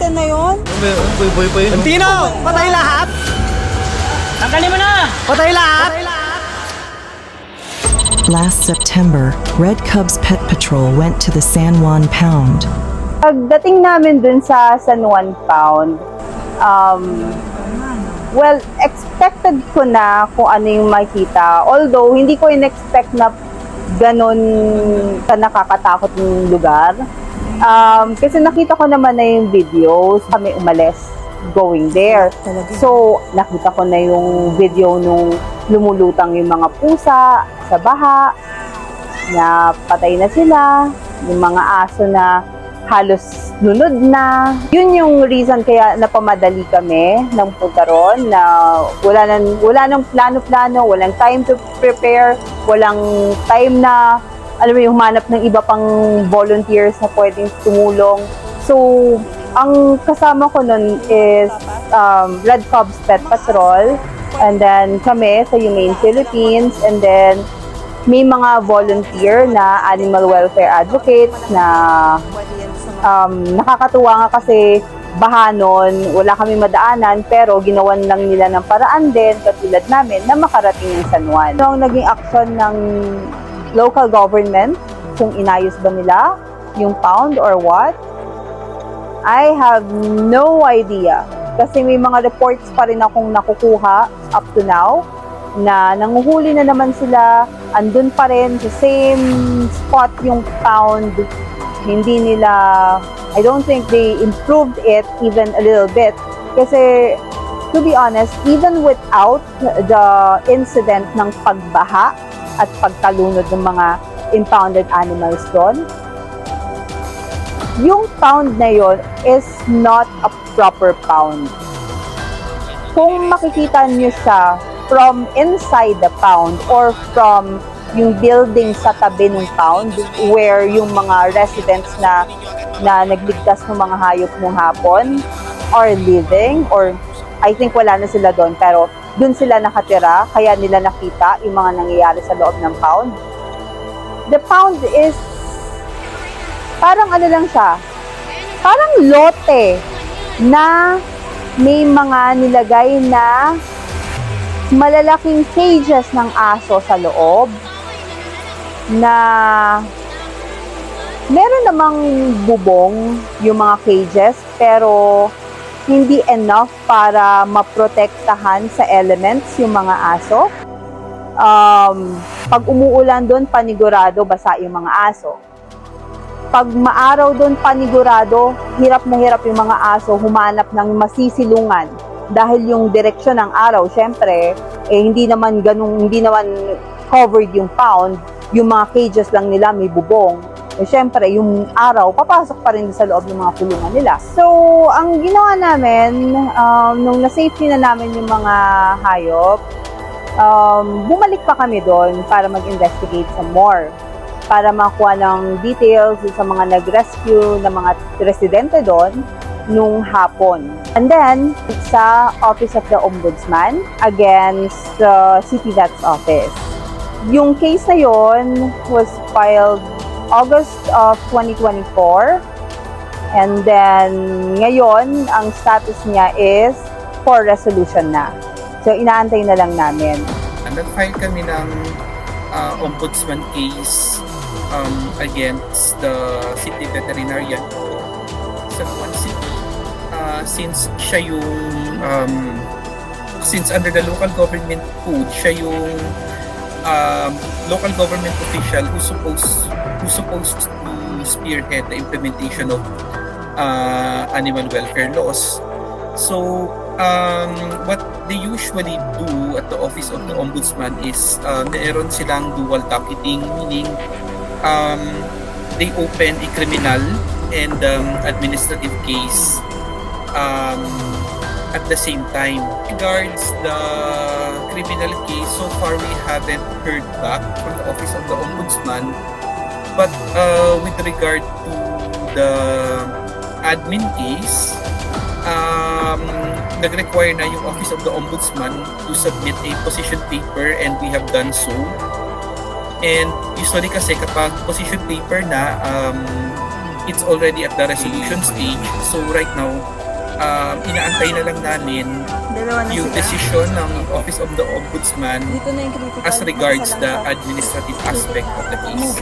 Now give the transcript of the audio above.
natin na yun? Boy pa yun. Tino! Patay lahat! Tanggalin mo na! Patay lahat! Last September, Red Cubs Pet Patrol went to the San Juan Pound. Pagdating namin dun sa San Juan Pound, well, expected ko na kung ano yung makita. Although, hindi ko in-expect na ganun ka nakakatakot ng lugar. Kasi nakita ko naman na yung videos, kami umalis going there. So, nakita ko na yung video nung lumulutang yung mga pusa sa baha, na patay na sila, yung mga aso na halos lunod na. Yun yung reason kaya napamadali kami ng punta ron, na wala nang plano-plano, walang time to prepare, walang time na alam mo yung humanap ng iba pang volunteers na pwedeng tumulong. So, ang kasama ko nun is Red Cubs Pet Patrol, and then kami sa Humane Philippines, and then may mga volunteer na animal welfare advocates na nakakatuwa nga kasi baha nun, wala kami madaanan, pero ginawan lang nila ng paraan din, katulad namin, na makarating yung San Juan. So, ang naging action ng local government, kung inayos ba nila yung pound or what, I have no idea. Kasi may mga reports pa rin akong nakukuha up to now, na nanguhuli na naman sila, andun pa rin sa same spot yung pound. Hindi nila, I don't think they improved it even a little bit. Kasi, to be honest, even without the incident ng pagbaha at pagtalunod ng mga impounded animals doon, yung pound na yon is not a proper pound. Kung makikita niyo siya from inside the pound or from yung building sa tabi ng pound where yung mga residents na nagligtas ng mga hayop nung hapon are living, or I think wala na sila doon, pero doon sila nakatira, kaya nila nakita yung mga nangyayari sa loob ng pound. The pound is parang ano lang siya, parang lote na may mga nilagay na malalaking cages ng aso sa loob, na meron namang bubong yung mga cages, pero hindi enough para maprotektahan sa elements yung mga aso. Pag umuulan doon, panigurado basa yung mga aso. Pag maaraw doon, panigurado, hirap na hirap yung mga aso humanap ng masisilungan. Dahil yung direksyon ng araw, syempre, hindi naman covered yung pound, yung mga cages lang nila may bubong. Syempre, yung araw, papasok pa rin sa loob ng mga kulungan nila. So, ang ginawa namin, nung na-safety na namin yung mga hayop, bumalik pa kami doon para mag-investigate some more, para makuha ng details sa mga nag-rescue ng mga residente doon nung hapon. And then, sa Office of the Ombudsman against the City Vet's Office. Yung case na yon was filed August of 2024, and then ngayon ang status niya is for resolution na. So inaantay na lang namin. Nag-file kami ng ombudsman case against the city veterinarian sa San City, since siya yung since under the local government code, siya yung local government official who's supposed to spearhead the implementation of animal welfare laws. So, what they usually do at the Office of the Ombudsman is meron silang dual docketing, meaning they open a criminal and administrative case at the same time. Regards the criminal case, so far we haven't heard back from the Office of the Ombudsman, but with regard to the admin case, nag-require na yung Office of the Ombudsman to submit a position paper, and we have done so. And usually kasi kapag position paper na, it's already at the resolution stage. So right now, inaantay na lang namin yung decision ng Office of the Ombudsman Dito na yung critical as regards sa the lang sa- administrative aspect of the case.